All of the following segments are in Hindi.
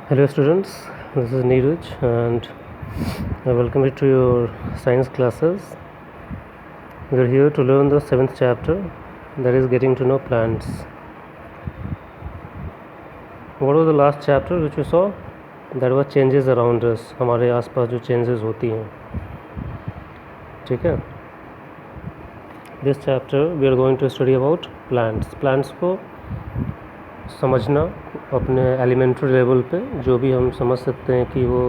Hello students, this is Neeraj and I welcome you to your science classes. We are here to learn the 7th chapter, that is getting to know plants. What was the last chapter which we saw? That was changes around us, हमारे आसपास जो changes होती हैं. ठीक है. This chapter we are going to study about plants. Plants को समझना अपने एलिमेंट्री लेवल पे जो भी हम समझ सकते हैं कि वो,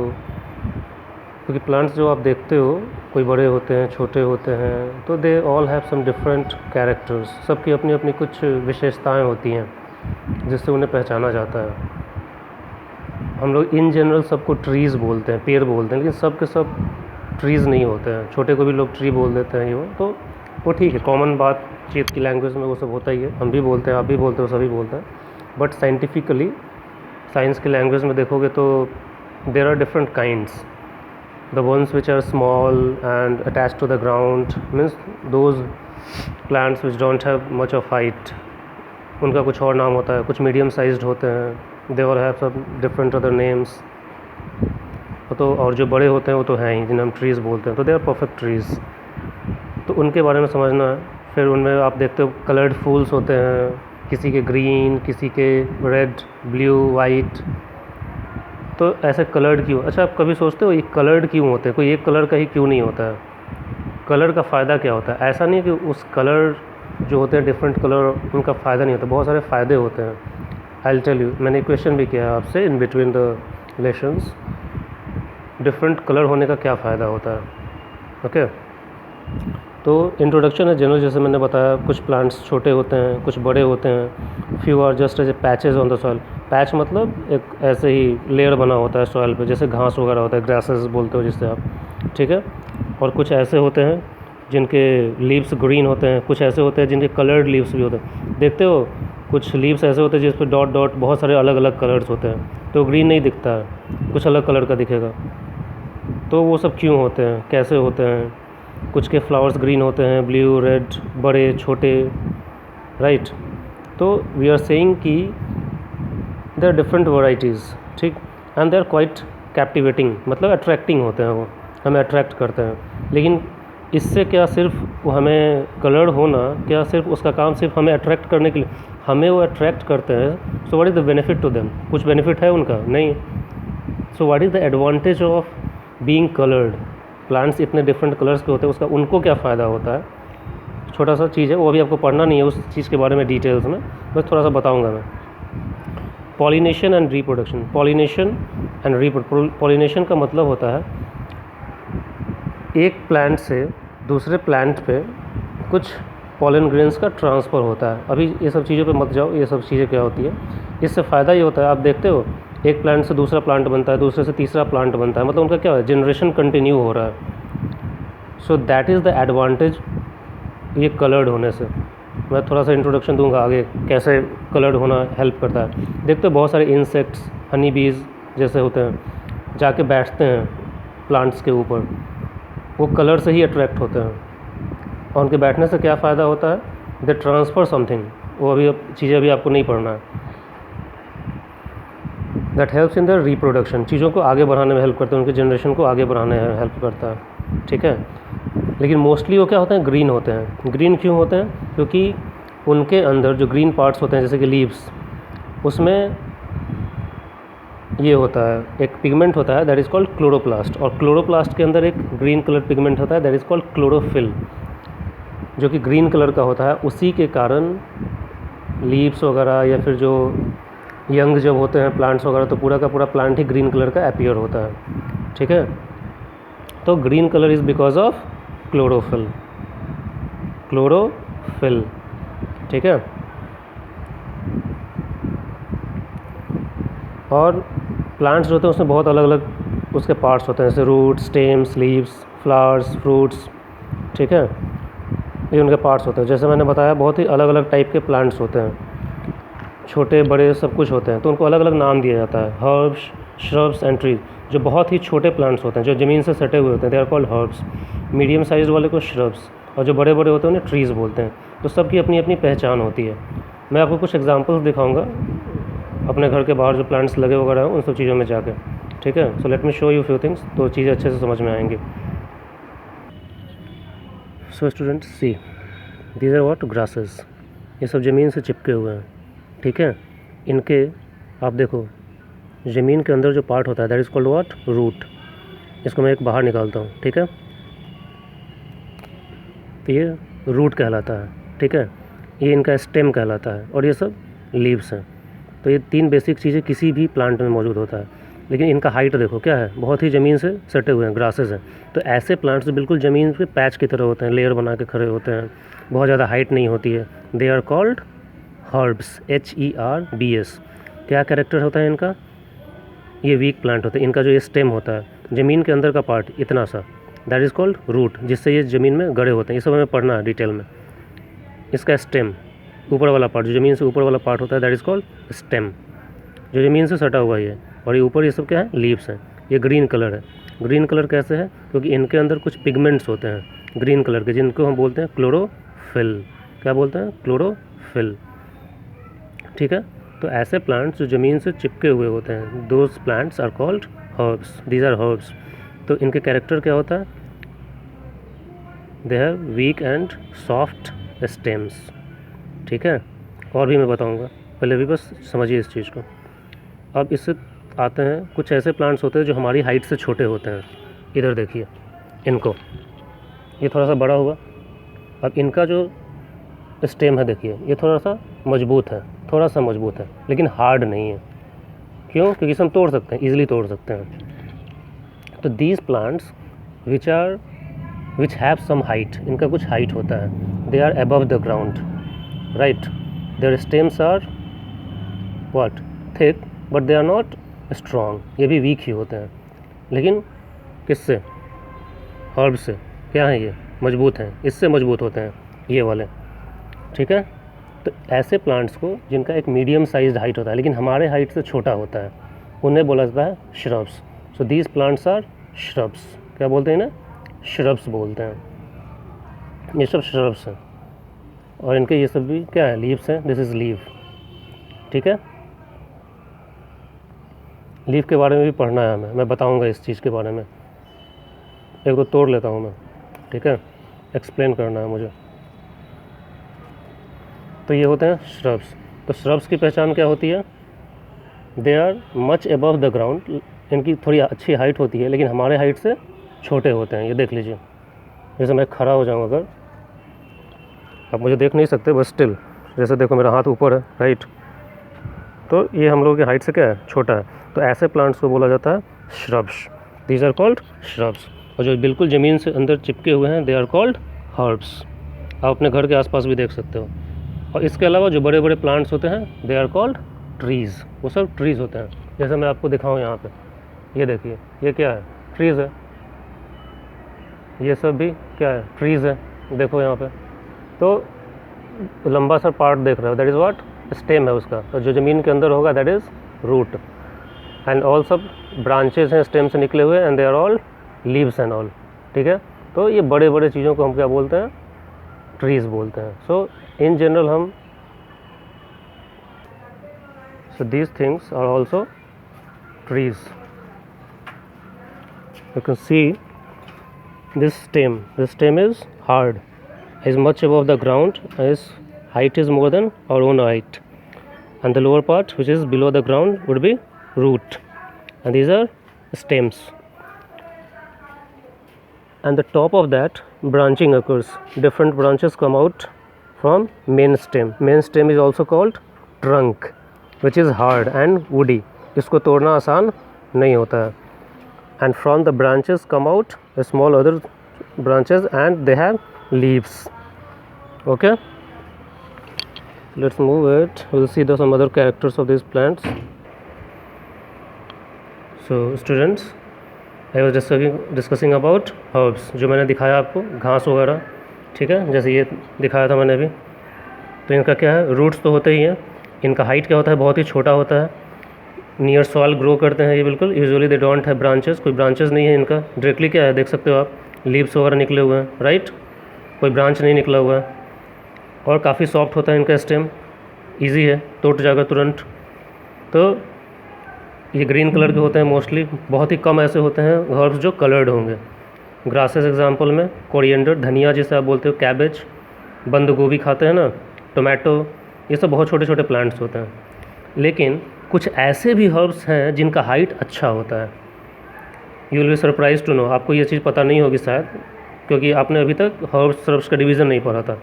क्योंकि प्लांट्स जो आप देखते हो कोई बड़े होते हैं छोटे होते हैं तो they all have some different characters. सबकी अपनी अपनी कुछ विशेषताएं होती हैं जिससे उन्हें पहचाना जाता है. हम लोग इन जनरल सबको ट्रीज़ बोलते हैं, पेड़ बोलते हैं, लेकिन सब के सब ट्रीज़ नहीं होते हैं. छोटे को भी लोग ट्री बोल देते हैं. तो वो ठीक है, कॉमन बातचीत की लैंग्वेज में वो सब होता ही है. हम भी बोलते हैं, आप भी बोलते हो, सभी बोलते हैं. बट साइंटिफिकली साइंस की लैंग्वेज में देखोगे तो there are different kinds. The ones which are small and attach to the ground means those plants which don't have much of height, उनका कुछ और नाम होता है. कुछ मीडियम साइज्ड होते हैं, दे और हैव सब डिफरेंट अदर नेम्स. तो और जो बड़े होते हैं वो तो हैं ही, जिन्हें हम ट्रीज़ बोलते हैं. तो दे आर परफेक्ट ट्रीज़. तो उनके बारे में समझना है. फिर उनमें आप देखते हो कलर्ड फूल्स होते हैं, किसी के ग्रीन, किसी के रेड, ब्लू, वाइट. तो ऐसे कलर्ड क्यों? अच्छा, आप कभी सोचते हो ये कलर्ड क्यों होते हैं? कोई एक कलर का ही क्यों नहीं होता है? कलर का फ़ायदा क्या होता है? ऐसा नहीं कि उस कलर जो होते हैं डिफरेंट कलर, उनका फ़ायदा नहीं होता. बहुत सारे फ़ायदे होते हैं. I will tell you. मैंने क्वेश्चन भी किया है आपसे in between the lessons, different colour होने का क्या फ़ायदा होता है. ओके. तो इंट्रोडक्शन है जनरल. जैसे मैंने बताया, कुछ प्लांट्स छोटे होते हैं, कुछ बड़े होते हैं. Few are just as a patches on the soil. Patch मतलब एक ऐसे ही लेयर बना होता है सॉइल पे, जैसे घास वगैरह होता है, ग्रासेस बोलते हो जिससे आप. ठीक है. और कुछ ऐसे होते हैं जिनके लीव्स ग्रीन होते हैं, कुछ ऐसे होते हैं जिनके कलर्ड लीव्स भी होते हैं. देखते हो कुछ लीव्स ऐसे होते हैं जिस पर डॉट डॉट बहुत सारे अलग अलग कलर्स होते हैं, तो ग्रीन नहीं दिखता है, कुछ अलग कलर का दिखेगा. तो वो सब क्यों होते हैं, कैसे होते हैं? कुछ के फ्लावर्स ग्रीन होते हैं, ब्लू, रेड, बड़े, छोटे, राइट. तो वी आर सेइंग कि देर आर डिफरेंट वैराइटीज़. ठीक. And they are quite captivating, मतलब अट्रैक्टिंग होते हैं, वो हमें अट्रैक्ट करते हैं. लेकिन इससे क्या सिर्फ वो हमें कलर्ड होना, क्या सिर्फ उसका काम सिर्फ हमें अट्रैक्ट करने के लिए हमें वो अट्रैक्ट करते हैं? So what is the benefit to them? कुछ बेनिफिट है उनका? नहीं. So what is the advantage of being coloured? Plants इतने डिफरेंट कलर्स के होते हैं, उसका उनको क्या फ़ायदा होता है? छोटा सा चीज़ है, वो अभी आपको पढ़ना नहीं है उस चीज़ के बारे में डिटेल्स में, बस थोड़ा सा बताऊंगा मैं. Pollination and reproduction. Pollination and pollination का मतलब होता है एक प्लांट से दूसरे प्लांट पे कुछ पॉलन ग्रेन्स का ट्रांसफ़र होता है. अभी ये सब चीज़ों पे मत जाओ, ये सब चीज़ें क्या होती है. इससे फ़ायदा ये होता है, आप देखते हो एक प्लांट से दूसरा प्लांट बनता है, दूसरे से तीसरा प्लांट बनता है, मतलब उनका क्या है, जनरेशन कंटिन्यू हो रहा है. सो दैट इज़ द एडवांटेज ये कलर्ड होने से. मैं थोड़ा सा इंट्रोडक्शन दूंगा आगे कैसे कलर्ड होना हेल्प करता है. देखते हो बहुत सारे इंसेक्ट्स, हनी बीज जैसे होते हैं, जाके बैठते हैं प्लांट्स के ऊपर, वो कलर से ही अट्रैक्ट होते हैं. और उनके बैठने से क्या फ़ायदा होता है? दे ट्रांसफ़र समथिंग. वो अभी चीज़ें अभी आपको नहीं पढ़ना है. That helps in the reproduction. चीज़ों को आगे बढ़ाने में हेल्प करते हैं, उनके जनरेशन को आगे बढ़ाने में हेल्प करता है. ठीक है. लेकिन मोस्टली वो क्या होते हैं, ग्रीन होते हैं. ग्रीन क्यों होते हैं? क्योंकि उनके अंदर जो ग्रीन पार्ट्स होते हैं जैसे कि लीव्स, उसमें ये होता है, एक पिगमेंट होता है दैट इज़ कॉल्ड क्लोरोप्लास्ट. और क्लोरोप्लास्ट के अंदर एक ग्रीन कलर पिगमेंट होता है दैट इज़ कॉल्ड क्लोरोफिल, जो कि ग्रीन कलर का होता है. उसी के कारण लीव्स वगैरह या फिर जो यंग जब होते हैं प्लांट्स वगैरह, तो पूरा का पूरा प्लांट ही ग्रीन कलर का अपीयर होता है. ठीक है. तो green colour is because of chlorophyll. Chlorophyll. ठीक है. और प्लांट्स जो होते हैं उसमें बहुत अलग अलग उसके पार्ट्स होते हैं, जैसे root, stems, leaves, flowers, fruits. ठीक है. ये उनके पार्ट्स होते हैं. जैसे मैंने बताया बहुत ही अलग अलग टाइप के प्लांट्स होते हैं, छोटे बड़े सब कुछ होते हैं. तो उनको अलग अलग नाम दिया जाता है. Herbs, shrubs and trees. जो बहुत ही छोटे प्लांट्स होते हैं, जो ज़मीन से सटे हुए होते हैं, they are called herbs. Medium size वाले को श्रब्स, और जो बड़े बड़े होते हैं उन्हें ट्रीज़ बोलते हैं. तो सबकी अपनी अपनी पहचान होती है. मैं आपको कुछ एग्जांपल्स दिखाऊंगा अपने घर के बाहर जो प्लांट्स लगे वगैरह हैं उन सब चीज़ों में जाके, ठीक है। So let me show you few things, तो चीज़ें अच्छे से समझ में आएंगी। So students see, these are what, grasses. ये सब ज़मीन से चिपके हुए हैं, ठीक है। इनके आप देखो, ज़मीन के अंदर जो पार्ट होता है that is called what, root. इसको मैं एक बाहर निकालता हूँ, ठीक है। तो ये रूट कहलाता है, ठीक है। ये इनका स्टेम कहलाता है और ये सब लीव्स हैं। तो ये 3 बेसिक चीज़ें किसी भी प्लांट में मौजूद होता है। लेकिन इनका हाइट देखो क्या है, बहुत ही ज़मीन से सटे हुए हैं, ग्रासेस हैं। तो ऐसे प्लांट्स बिल्कुल ज़मीन पे पैच की तरह होते हैं, लेयर बना के खड़े होते हैं, बहुत ज़्यादा हाइट नहीं होती है। They are called herbs, HERBS। क्या कैरेक्टर होता है इनका, ये वीक प्लांट होते हैं। इनका जो ये स्टेम होता है, ज़मीन के अंदर का पार्ट इतना सा, दैट इज़ कॉल्ड रूट, जिससे ये ज़मीन में गड़े होते हैं। ये सब हमें पढ़ना है डिटेल में। इसका स्टेम, ऊपर वाला पार्ट, जो ज़मीन से ऊपर वाला पार्ट होता है दैट इज़ कॉल्ड स्टेम, जो ज़मीन से सटा हुआ है। और ये ऊपर ये सब क्या है, लीव्स हैं। ये ग्रीन कलर है। ग्रीन कलर कैसे है, क्योंकि इनके अंदर कुछ पिगमेंट्स होते हैं ग्रीन कलर के, जिनको हम बोलते हैं क्लोरोफिल। क्या बोलते हैं, क्लोरोफिल, ठीक है। तो ऐसे प्लांट्स जो ज़मीन से चिपके हुए होते हैं, those plants are called herbs, these are herbs. तो इनके कैरेक्टर क्या होता है, they have weak and soft stems, ठीक है। और भी मैं बताऊंगा, पहले भी बस समझिए इस चीज़ को। अब इससे आते हैं कुछ ऐसे प्लांट्स होते हैं जो हमारी हाइट से छोटे होते हैं। इधर देखिए इनको, ये थोड़ा सा बड़ा हुआ। अब इनका जो स्टेम है देखिए, ये थोड़ा सा मजबूत है, थोड़ा सा मजबूत है, लेकिन हार्ड नहीं है। क्यों, क्योंकि इसे हम तोड़ सकते हैं, ईजिली तोड़ सकते हैं। तो these plants which have some height, इनका कुछ हाइट होता है, they are above the ground, right. Their stems are what, thick, but they are not strong. ये भी वीक ही होते हैं, लेकिन किससे, हर्ब से। क्या है ये, मजबूत हैं, इससे मजबूत होते हैं ये वाले, ठीक है। तो ऐसे प्लांट्स को जिनका एक मीडियम साइज्ड हाइट होता है लेकिन हमारे हाइट से छोटा होता है, उन्हें बोला जाता है shrubs. So these plants are shrubs. क्या बोलते हैं ना, श्रब्स बोलते हैं। ये सब श्रब्स हैं और इनके ये सब भी क्या है, लीव्स हैं। दिस इज़ लीव, ठीक है। लीव के बारे में भी पढ़ना है हमें, मैं बताऊंगा इस चीज़ के बारे में। एक दो तोड़ लेता हूँ मैं, ठीक है, एक्सप्लेन करना है मुझे। तो ये होते हैं श्रब्स। तो श्रब्स की पहचान क्या होती है, they are much above the ground. इनकी थोड़ी अच्छी हाइट होती है लेकिन हमारे हाइट से छोटे होते हैं। ये देख लीजिए, जैसे मैं खड़ा हो जाऊँ अगर, आप मुझे देख नहीं सकते बस स्टिल, जैसे देखो मेरा हाथ ऊपर है, राइट। तो ये हम लोगों की हाइट से क्या है, छोटा है। तो ऐसे प्लांट्स को बोला जाता है shrubs. These are called shrubs. और जो बिल्कुल ज़मीन से अंदर चिपके हुए हैं, दे आर कॉल्ड हर्ब्स। आप अपने घर के आसपास भी देख सकते हो। और इसके अलावा जो बड़े बड़े प्लांट्स होते हैं, दे आर कॉल्ड ट्रीज़। वो सब ट्रीज़ होते हैं। जैसे मैं आपको दिखाऊँ यहाँ पे, ये देखिए, ये क्या है, ट्रीज़ है। ये सब भी क्या है, ट्रीज़ है। देखो यहाँ पे तो लंबा सा पार्ट देख रहे हो, दैट इज़ व्हाट, स्टेम है उसका। और जो ज़मीन के अंदर होगा that is root. And all सब ब्रांचेस हैं स्टेम से निकले हुए, and they are all leaves and all, ठीक है। तो ये बड़े बड़े चीज़ों को हम क्या बोलते हैं, ट्रीज़ बोलते हैं। सो इन जनरल हम, so these things are also trees. You can see this stem is hard, is much above the ground, its height is more than our own height, and the lower part which is below the ground would be root, and these are stems, and the top of that branching occurs. Different branches come out from main stem. Main stem is also called trunk, which is hard and woody. इसको तोड़ना आसान नहीं होता है. And from the branches come out a small other branches and they have leaves. Okay, let's move it. We'll see some other characters of these plants. So students, I was discussing about herbs, जो मैंने दिखाया आपको, घास वगैरह, ठीक है, जैसे ये दिखाया था मैंने अभी. तो इनका क्या है, रूट्स तो होते ही हैं. इनका हाइट क्या होता है, बहुत ही छोटा होता है. नियर सॉइल ग्रो करते हैं ये बिल्कुल. Usually they don't have branches, कोई ब्रांचेस नहीं है इनका. डायरेक्टली क्या है, देख सकते हो आप, लीव्स वगैरह निकले हुए हैं, राइट. कोई ब्रांच नहीं निकला हुआ है. और काफ़ी सॉफ्ट होता है इनका स्टेम, ईजी है, टूट जाएगा तुरंत. तो ये ग्रीन कलर के होते हैं मोस्टली, बहुत ही कम ऐसे होते हैं हर्ब्स जो कलर्ड होंगे। ग्रासेस एग्जांपल में कोरिएंडर, धनिया जिसे आप बोलते हो, कैबेज, बंद गोभी खाते हैं ना, टोमेटो, ये सब बहुत छोटे छोटे प्लांट्स होते हैं। लेकिन कुछ ऐसे भी हर्ब्स हैं जिनका हाइट अच्छा होता है। You will be surprise to know, आपको ये चीज़ पता नहीं होगी शायद, क्योंकि आपने अभी तक हर्ब्स श्रब्स का डिवीज़न नहीं पढ़ा था।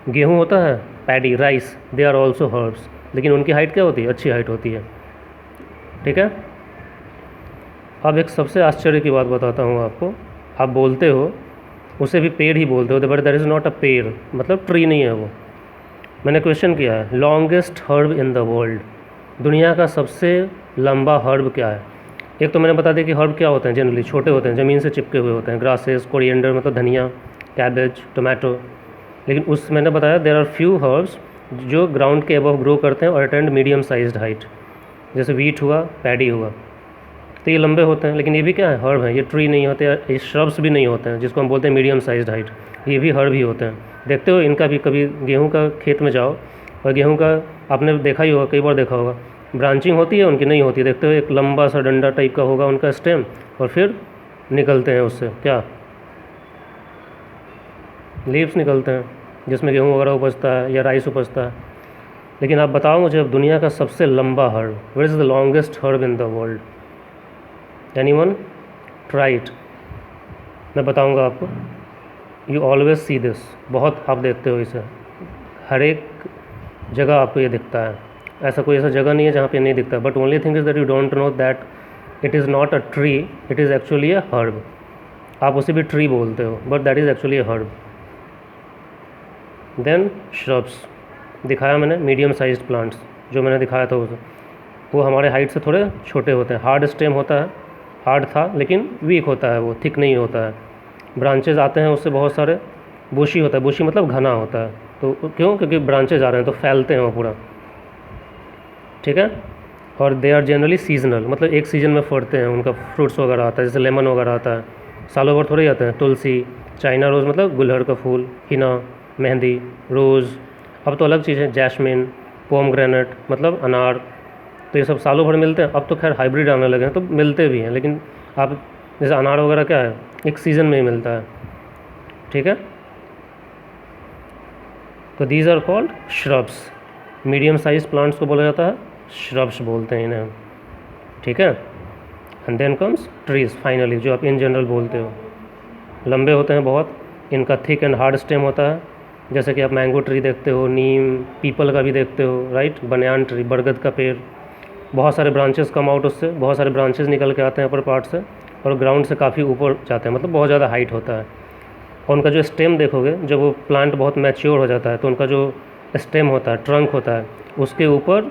गेहूँ होता है, paddy, rice, they are also herbs, लेकिन उनकी हाइट क्या होती है? अच्छी हाइट होती है। ठीक है। अब एक सबसे आश्चर्य की बात बताता हूँ आपको। आप बोलते हो, उसे भी पेड़ ही बोलते हो, बट दैट इज़ नॉट अ पेड़, मतलब ट्री नहीं है वो। मैंने क्वेश्चन किया है, longest herb in the world, दुनिया का सबसे लंबा हर्ब क्या है? एक तो मैंने बता दिया कि हर्ब क्या होते हैं, जनरली छोटे होते हैं, ज़मीन से चिपके हुए होते हैं, ग्रासेस, कोरिएंडर मतलब धनिया, कैबेज, टोमेटो। लेकिन उस मैंने बताया देयर आर फ्यू हर्ब्स जो ग्राउंड के अबव ग्रो करते हैं और अटेंड मीडियम साइज्ड हाइट, जैसे वीट हुआ, पैडी हुआ, तो ये लंबे होते हैं। लेकिन ये भी क्या है? हर्ब है। ये ट्री नहीं होते, ये श्रब्स भी नहीं होते हैं, जिसको हम बोलते हैं मीडियम साइज्ड हाइट, ये भी हर्ब ही होते हैं। देखते हो इनका भी, कभी गेहूं का खेत में जाओ और गेहूं का आपने देखा ही होगा, कई बार देखा होगा, ब्रांचिंग होती है उनकी, नहीं होती। देखते हो एक लंबा सा डंडा टाइप का होगा उनका स्टेम, और फिर निकलते हैं उससे क्या? लीव्स निकलते हैं, जिसमें गेहूँ वगैरह उपजता है या राइस उपजता है। लेकिन आप बताओ मुझे, अब दुनिया का सबसे लंबा herb, what is the longest herb in the world? Anyone? Try it. मैं बताऊंगा आपको। यू ऑलवेज सी दिस, बहुत आप देखते हो इसे, हर एक जगह आपको ये दिखता है। ऐसा कोई ऐसा जगह नहीं है जहाँ पे नहीं दिखता। But only thing is that you don't know that it is not a tree, it is actually a herb. आप उसे भी ट्री बोलते हो, but that is actually a herb. Then shrubs दिखाया मैंने, मीडियम साइज्ड प्लांट्स जो मैंने दिखाया था उसे, वो हमारे हाइट से थोड़े छोटे होते हैं। हार्ड स्टेम होता है, हार्ड था लेकिन वीक होता है, वो थिक नहीं होता है। ब्रांचेज आते हैं उससे बहुत सारे, बुशी होता है, बुशी मतलब घना होता है। तो क्यों? क्योंकि ब्रांचेज आ रहे हैं तो फैलते हैं वो पूरा। ठीक है। और दे आर जनरली सीजनल, मतलब एक सीज़न में फड़ते हैं, उनका फ्रूट्स वगैरह आता है, जैसे लेमन वगैरह आता है, सालों भर थोड़े ही आते हैं। तुलसी, चाइना रोज़ मतलब गुलहड़ का फूल, हिना, मेहंदी, रोज़, अब तो अलग चीज़ है, जैस्मिन, पोमग्रेनेट मतलब अनार, तो ये सब सालों भर मिलते हैं। अब तो खैर हाइब्रिड आने लगे हैं तो मिलते भी हैं, लेकिन आप जैसे अनार वगैरह क्या है, एक सीज़न में ही मिलता है। ठीक है। तो these are called shrubs. Medium size plants को बोला जाता है श्रब्स बोलते हैं इन्हें। ठीक है। And then comes trees finally, जो आप इन जनरल बोलते हो। लंबे होते हैं बहुत, इनका थिक एंड हार्ड स्टेम होता है, जैसे कि आप मैंगो ट्री देखते हो, नीम, पीपल का भी देखते हो, राइट, बनियान ट्री, बरगद का पेड़, बहुत सारे ब्रांचेस कम आउट उससे, बहुत सारे ब्रांचेस निकल के आते हैं अपर पार्ट से और ग्राउंड से काफ़ी ऊपर जाते हैं, मतलब बहुत ज़्यादा हाइट होता है। और उनका जो स्टेम देखोगे, जब वो प्लांट बहुत मैच्योर हो जाता है तो उनका जो स्टेम होता है, ट्रंक होता है, उसके ऊपर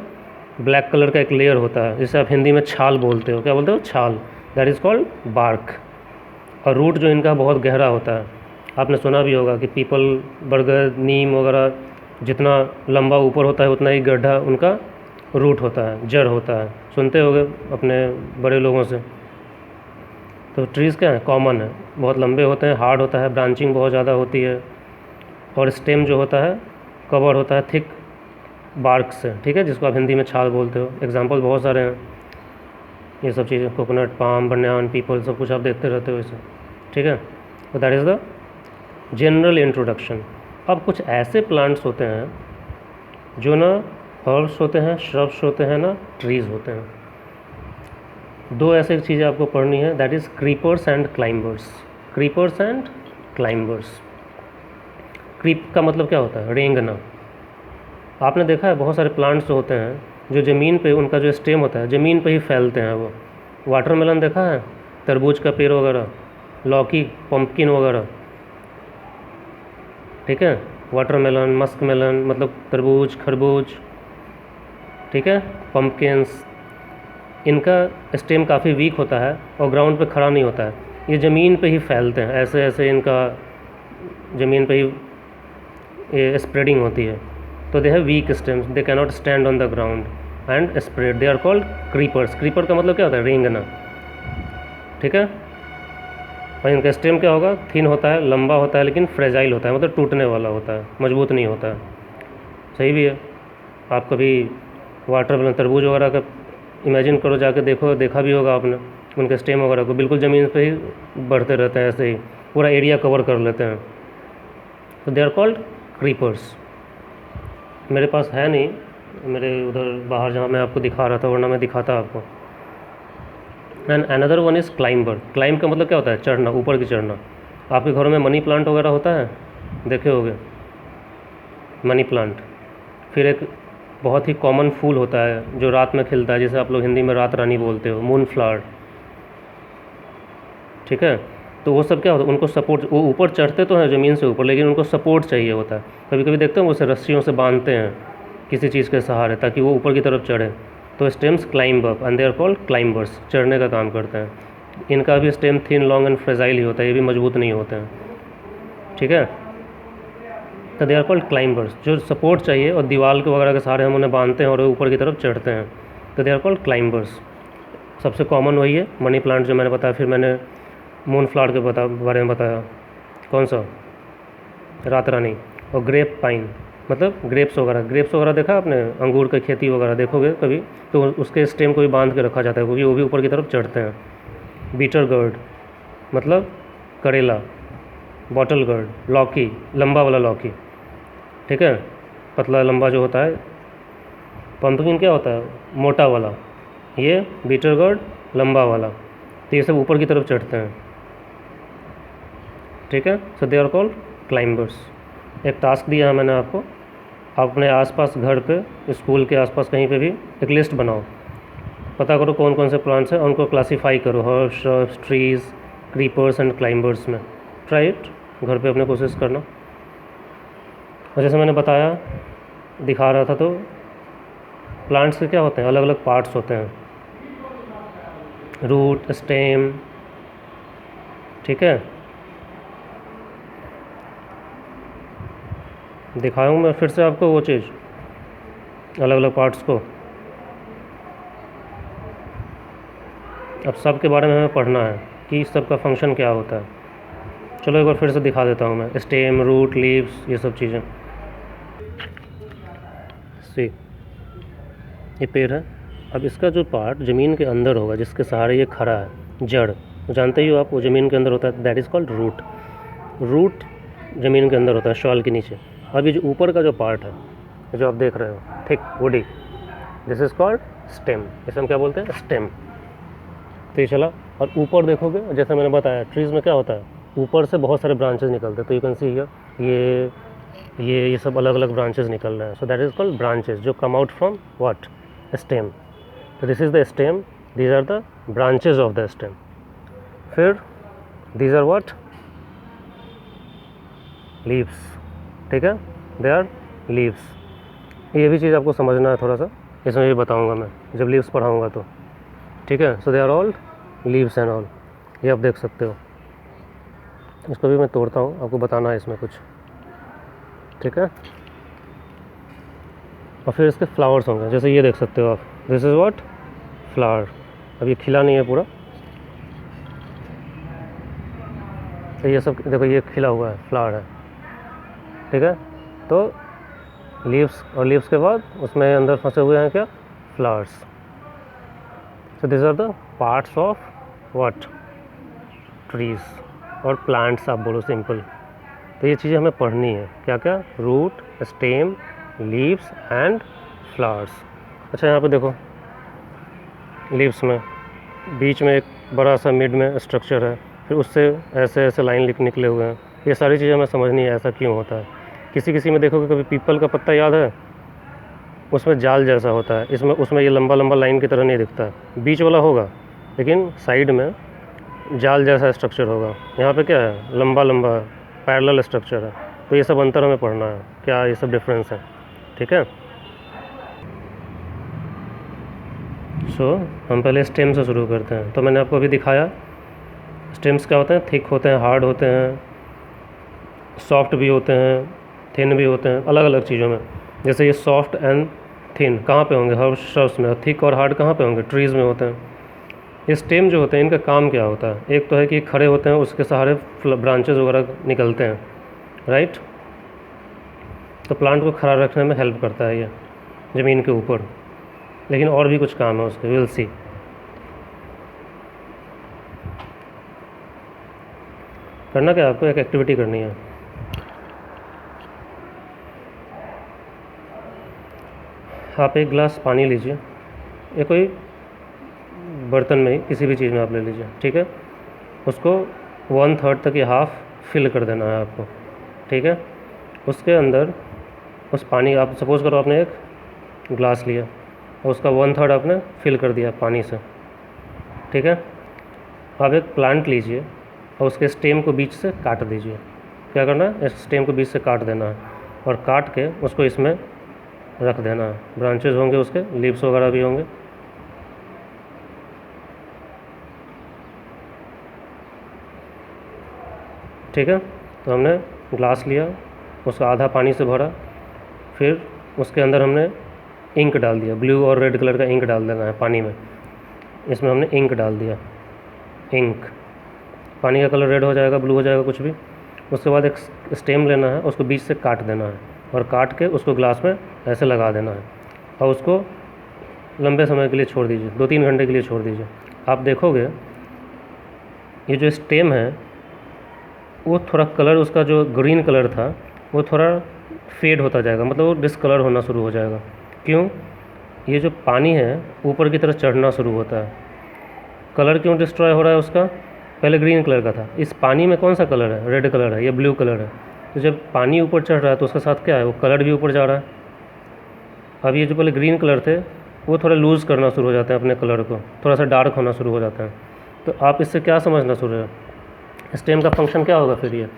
ब्लैक कलर का एक लेयर होता है, जिसे आप हिंदी में छाल बोलते हो। क्या बोलते हो? छाल। That is called bark. और रूट जो इनका बहुत गहरा होता है, आपने सुना भी होगा कि पीपल, बरगद, नीम वगैरह जितना लंबा ऊपर होता है उतना ही गड्ढा उनका रूट होता है, जड़ होता है। सुनते होगे अपने बड़े लोगों से। तो ट्रीज़ क्या है? कॉमन है, बहुत लंबे होते हैं, हार्ड होता है, ब्रांचिंग बहुत ज़्यादा होती है, और स्टेम जो होता है कवर होता है थिक बार्क से। ठीक है, जिसको आप हिंदी में छाल बोलते हो। एग्जांपल बहुत सारे हैं, ये सब चीज़ें, कोकोनट, पाम, बनियान, पीपल, सब कुछ आप देखते रहते हो इसे। ठीक है। तो that is the general introduction. अब कुछ ऐसे प्लांट्स होते हैं जो ना हर्ब्स होते हैं, श्रब्स होते हैं, ना ट्रीज़ होते हैं। दो ऐसे चीज़ें आपको पढ़नी है, that is creepers and climbers. Creepers and climbers. Creep का मतलब क्या होता है? रेंगना। आपने देखा है बहुत सारे प्लांट्स होते हैं जो ज़मीन पे, उनका जो स्टेम होता है ज़मीन पे ही फैलते हैं। वो वाटरमेलन देखा है, तरबूज का पेड़ वगैरह, लौकी, पम्पकिन वगैरह। ठीक है। वाटरमेलन, मस्क मेलन मतलब तरबूज, खरबूज। ठीक है। पम्पकिन्स, इनका स्टेम काफ़ी वीक होता है और ग्राउंड पे खड़ा नहीं होता है, ये ज़मीन पे ही फैलते हैं, ऐसे ऐसे इनका ज़मीन पे ही ये स्प्रेडिंग होती है। तो they have weak stems, they can not stand on the ground and spread, they are called creepers. Creeper का मतलब क्या होता है? रेंगना। ठीक है। और इनका स्टेम क्या होगा? थिन होता है, लंबा होता है, लेकिन फ्रेजाइल होता है, मतलब टूटने वाला होता है, मजबूत नहीं होता है। सही भी है। आप कभी वाटर मेलन, तरबूज वगैरह का इमेजिन करो, जाके देखो, देखा भी होगा आपने, उनके स्टेम वगैरह को बिल्कुल ज़मीन पे ही बढ़ते रहते हैं, ऐसे ही पूरा एरिया कवर कर लेते हैं। तो दे आर कॉल्ड क्रीपर्स। मेरे पास है नहीं, मेरे उधर बाहर जहाँ मैं आपको दिखा रहा था, वरना मैं दिखाता आपको। And another one is climber. Climb का मतलब क्या होता है? चढ़ना, ऊपर की चढ़ना। आपके घरों में मनी प्लांट वगैरह होता है, देखे होगे मनी प्लांट। फिर एक बहुत ही कॉमन फूल होता है जो रात में खिलता है, जिसे आप लोग हिंदी में रात रानी बोलते हो, मून फ्लावर, ठीक है। तो वो सब क्या होता है, उनको सपोर्ट, वो ऊपर चढ़ते तो हैं ज़मीन से ऊपर, लेकिन उनको सपोर्ट चाहिए होता है। कभी कभी देखते हैं उसे रस्सियों से बांधते हैं किसी चीज़ के सहारे, ताकि वो ऊपर की तरफ चढ़े। तो stems climb up and they are called climbers, चढ़ने का काम करते हैं। इनका भी stem thin, long and fragile ही होता है, ये भी मजबूत नहीं होते हैं, ठीक है। तो दे आर कॉल्ड क्लाइंबर्स, जो सपोर्ट चाहिए और दीवार के वगैरह के सहारे हम उन्हें बांधते हैं और वो ऊपर की तरफ चढ़ते हैं, तो दे आर कॉल्ड क्लाइंबर्स। सबसे कॉमन वही है मनी प्लांट जो मैंने बताया। फिर मैंने मून फ्लावर के बारे में बताया, कौन सा, रात रानी। और ग्रेप पाइन मतलब ग्रेप्स वगैरह। ग्रेप्स वगैरह देखा आपने, अंगूर की खेती वगैरह देखोगे कभी, तो उसके स्टेम को भी बांध के रखा जाता है, क्योंकि वो भी ऊपर की तरफ चढ़ते हैं। बीटर गर्ड मतलब करेला। बॉटल गर्ड, लौकी, लंबा वाला लौकी, ठीक है, पतला लंबा जो होता है। पंपकिन क्या होता है? मोटा वाला। ये बीटर गर्ड, लंबा वाला। तो ये सब ऊपर की तरफ चढ़ते हैं, ठीक है। So they are called climbers. एक टास्क दिया है मैंने आपको, आप अपने आसपास घर पे, स्कूल के आसपास कहीं पे भी एक लिस्ट बनाओ, पता करो कौन कौन से प्लांट्स हैं, उनको क्लासीफाई करो, herbs, shrubs, trees, creepers and climbers में। ट्राई इट, घर पे अपने कोशिश करना। और जैसे मैंने बताया, दिखा रहा था, तो प्लांट्स के क्या होते हैं, अलग अलग पार्ट्स होते हैं, रूट, स्टेम, ठीक है। दिखाऊँ मैं फिर से आपको वो चीज़, अलग अलग पार्ट्स को। अब सब के बारे में हमें पढ़ना है कि सब का फंक्शन क्या होता है। चलो एक बार फिर से दिखा देता हूँ मैं, स्टेम, रूट, लीव्स, ये सब चीज़ें। सी, ये पेड़ है। अब इसका जो पार्ट ज़मीन के अंदर होगा, जिसके सहारे ये खड़ा है, जड़, जानते ही हो आप, वो ज़मीन के अंदर होता है, that is called root. Root ज़मीन के अंदर होता है, शॉल के नीचे। अब ये जो ऊपर का जो पार्ट है, जो आप देख रहे हो, thick woody, this is called stem. इसे हम क्या बोलते हैं? स्टेम। तो ये चला, और ऊपर देखोगे, जैसे मैंने बताया, ट्रीज़ में क्या होता है, ऊपर से बहुत सारे ब्रांचेस निकलते हैं। तो यू कैन सी हियर, ये सब अलग अलग ब्रांचेस निकल रहे हैं। So that is called branches, जो come out from what? Stem. तो this is the stem, these are the branches of the stem. फिर दीज आर व्हाट? लीव्स, ठीक है, दे आर लीव्स। ये भी चीज़ आपको समझना है थोड़ा सा, इसमें भी बताऊंगा मैं जब लीव्स पढ़ाऊंगा तो, ठीक है। So they are all leaves and all, ये आप देख सकते हो। इसको भी मैं तोड़ता हूँ, आपको बताना है इसमें कुछ, ठीक है। और फिर इसके फ्लावर्स होंगे, जैसे ये देख सकते हो आप, दिस इज़ व्हाट? फ्लावर। अब ये खिला नहीं है पूरा, तो ये सब देखो, ये खिला हुआ है, फ्लावर है, ठीक है। तो लीव्स, और लीव्स के बाद उसमें अंदर फंसे हुए हैं क्या? Flowers. So this are the parts of what? Trees और प्लांट्स, आप बोलो सिंपल। तो ये चीज़ें हमें पढ़नी है, क्या क्या? Root, stem, leaves and flowers. अच्छा, यहाँ पे देखो, लीव्स में बीच में एक बड़ा सा मिड में स्ट्रक्चर है, फिर उससे ऐसे ऐसे लाइन निकले हुए हैं। ये सारी चीज़ें हमें समझनी है, ऐसा क्यों होता है। किसी किसी में देखोगे, कभी पीपल का पत्ता याद है, उसमें जाल जैसा होता है, इसमें उसमें ये लंबा लंबा लाइन की तरह नहीं दिखता है, बीच वाला होगा, लेकिन साइड में जाल जैसा स्ट्रक्चर होगा। यहाँ पे क्या है? लंबा लंबा पैरेलल स्ट्रक्चर है। तो ये सब अंतर हमें पढ़ना है, क्या ये सब डिफरेंस है, ठीक है। सो हम पहले स्टेम से शुरू करते हैं। तो मैंने आपको अभी दिखाया स्टेम्स क्या होते हैं, थिक होते हैं, हार्ड होते हैं, सॉफ्ट भी होते हैं, थिन भी होते हैं, अलग अलग चीज़ों में। जैसे ये सॉफ्ट एंड थिन कहाँ पे होंगे? हर्ब्स, श्रब्स में। थिक और हार्ड कहाँ पे होंगे? ट्रीज़ में होते हैं। ये स्टेम जो होते हैं, इनका काम क्या होता है? एक तो है कि खड़े होते हैं, उसके सहारे ब्रांचेस वगैरह निकलते हैं, राइट। तो प्लांट को खड़ा रखने में हेल्प करता है ये ज़मीन के ऊपर। लेकिन और भी कुछ काम है उसके, विल सी। करना क्या, आपको एक एक्टिविटी करनी है। आप एक गिलास पानी लीजिए, या कोई बर्तन में किसी भी चीज़ में आप ले लीजिए, ठीक है। उसको 1/3 तक या हाफ फिल कर देना है आपको, ठीक है। उसके अंदर उस पानी, आप सपोज़ करो आपने एक ग्लास लिया और उसका 1/3 आपने फिल कर दिया पानी से, ठीक है। आप एक प्लांट लीजिए और उसके स्टेम को बीच से काट दीजिए। क्या करना है, इस स्टेम को बीच से काट देना है और काट के उसको इसमें रख देना है। ब्रांचेज होंगे उसके, लीव्स वगैरह भी होंगे। ठीक है, तो हमने ग्लास लिया, उसका आधा पानी से भरा, फिर उसके अंदर हमने इंक डाल दिया, ब्लू और रेड कलर का इंक डाल देना है पानी में। इसमें हमने इंक डाल दिया, इंक, पानी का कलर रेड हो जाएगा, ब्लू हो जाएगा, कुछ भी। उसके बाद एक स्टेम लेना है, उसको बीच से काट देना है और काट के उसको ग्लास में ऐसे लगा देना है और उसको लंबे समय के लिए छोड़ दीजिए, 2-3 घंटे के लिए छोड़ दीजिए। आप देखोगे ये जो स्टेम है वो थोड़ा कलर, उसका जो ग्रीन कलर था वो थोड़ा फेड होता जाएगा, मतलब वो डिसकलर होना शुरू हो जाएगा। क्यों? ये जो पानी है ऊपर की तरफ चढ़ना शुरू होता है। कलर क्यों डिस्ट्रॉय हो रहा है उसका? पहले ग्रीन कलर का था, इस पानी में कौन सा कलर है? रेड कलर है या ब्लू कलर है। तो जब पानी ऊपर चढ़ रहा है तो उसके साथ क्या है, वो कलर भी ऊपर जा रहा है। अब ये जो पहले ग्रीन कलर थे वो थोड़ा लूज़ करना शुरू हो जाते हैं अपने कलर को, थोड़ा सा डार्क होना शुरू हो जाता है। तो आप इससे क्या समझना शुरू है, स्टेम का फंक्शन क्या होगा फिर?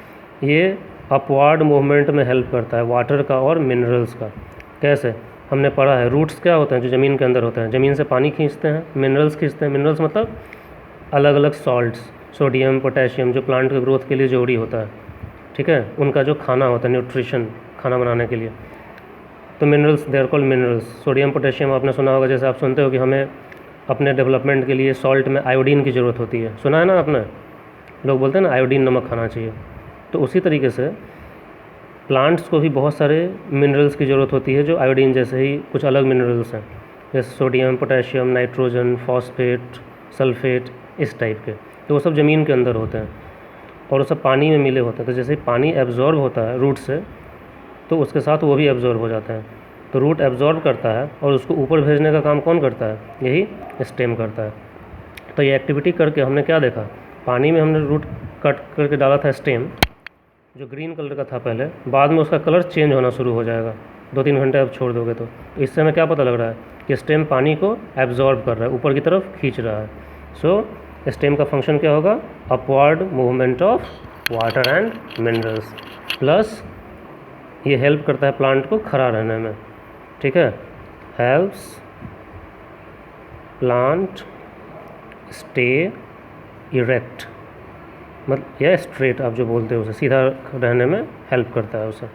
ये अपवार्ड मूवमेंट में हेल्प करता है वाटर का और मिनरल्स का। कैसे? हमने पढ़ा है रूट्स क्या होते हैं, जो ज़मीन के अंदर होते हैं, ज़मीन से पानी खींचते हैं, मिनरल्स खींचते हैं। मिनरल्स मतलब अलग अलग सॉल्ट्स, सोडियम, पोटेशियम, जो प्लांट के ग्रोथ के लिए जरूरी होता है, ठीक है, उनका जो खाना होता है, न्यूट्रिशन, खाना बनाने के लिए। तो minerals, they are called minerals. Sodium, potassium आपने सुना होगा, जैसे आप सुनते हो कि हमें अपने डेवलपमेंट के लिए सॉल्ट में आयोडीन की ज़रूरत होती है, सुना है ना आपने? लोग बोलते हैं ना आयोडीन नमक खाना चाहिए। तो उसी तरीके से प्लांट्स को भी बहुत सारे मिनरल्स की ज़रूरत होती है, जो आयोडीन जैसे ही कुछ अलग मिनरल्स हैं, जैसे sodium, potassium, nitrogen, phosphate, sulphate, इस टाइप के। तो वो सब ज़मीन के अंदर होते हैं और वो सब पानी में मिले होते हैं। तो जैसे ही पानी एब्जॉर्ब होता है रूट से, तो उसके साथ वो भी एब्जॉर्ब हो जाता है। तो रूट एब्जॉर्ब करता है और उसको ऊपर भेजने का काम कौन करता है? यही स्टेम करता है। तो ये एक्टिविटी करके हमने क्या देखा, पानी में हमने रूट कट करके डाला था स्टेम, जो ग्रीन कलर का था पहले, बाद में उसका कलर चेंज होना शुरू हो जाएगा 2-3 घंटे आप छोड़ दोगे तो। इससे हमें क्या पता लग रहा है कि स्टेम पानी को एब्जॉर्ब कर रहा है, ऊपर की तरफ खींच रहा है। सो स्टेम का फंक्शन क्या होगा? Upward movement of water and minerals, plus ये हेल्प करता है प्लांट को खड़ा रहने में, ठीक है। हेल्प्स प्लांट स्टे इरेक्ट, मतलब या स्ट्रेट, आप जो बोलते हो उसे, सीधा रहने में हेल्प करता है उसे,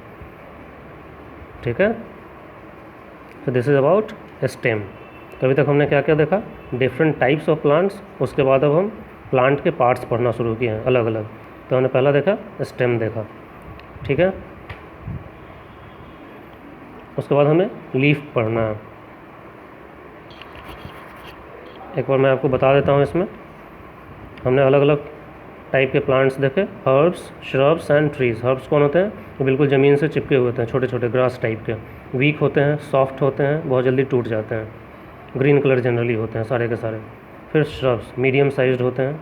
ठीक है। तो दिस इज़ अबाउट स्टेम। तो अभी तक हमने क्या क्या देखा? Different types of plants. उसके बाद अब हम प्लांट के पार्ट्स पढ़ना शुरू किए हैं अलग अलग। तो हमने पहला देखा स्टेम देखा, ठीक है। उसके बाद हमें लीफ पढ़ना है। एक बार मैं आपको बता देता हूँ, इसमें हमने अलग अलग टाइप के प्लांट्स देखे, herbs, shrubs and trees. Herbs कौन होते हैं? वो बिल्कुल ज़मीन से चिपके हुए होते हैं, छोटे छोटे ग्रास टाइप के, वीक होते हैं, सॉफ्ट होते हैं, बहुत जल्दी टूट जाते हैं, ग्रीन कलर जनरली होते हैं सारे के सारे। फिर श्रब्स मीडियम साइज्ड होते हैं,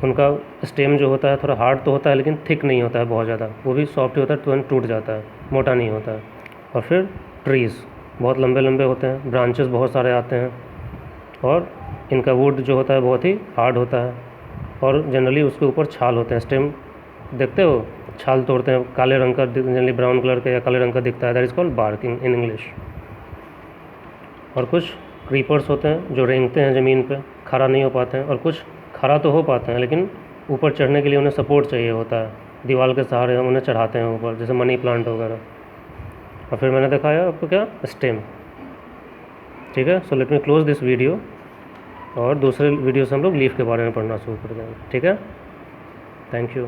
उनका स्टेम जो होता है थोड़ा हार्ड तो होता है लेकिन थिक नहीं होता है बहुत ज़्यादा, वो भी सॉफ्ट होता है, तुरंत टूट जाता है, मोटा नहीं होता है। और फिर ट्रीज़ बहुत लंबे लंबे होते हैं, ब्रांचेस बहुत सारे आते हैं, और इनका वुड जो होता है बहुत ही हार्ड होता है, और जनरली उसके ऊपर छाल होते हैं। स्टेम देखते हो, छाल तोड़ते हैं, काले रंग का, जनरली ब्राउन कलर का या काले रंग का दिखता है, that is called bark in English. और कुछ क्रीपर्स होते हैं जो रेंगते हैं ज़मीन पे, खड़ा नहीं हो पाते हैं, और कुछ खड़ा तो हो पाते हैं लेकिन ऊपर चढ़ने के लिए उन्हें सपोर्ट चाहिए होता है, दीवार के सहारे हम उन्हें चढ़ाते हैं ऊपर, जैसे मनी प्लांट वगैरह। और फिर मैंने दिखाया आपको क्या, स्टेम, ठीक है। So let me close this video, और दूसरे वीडियो से हम लोग लीफ के बारे में पढ़ना शुरू कर देंगे, ठीक है। Thank you.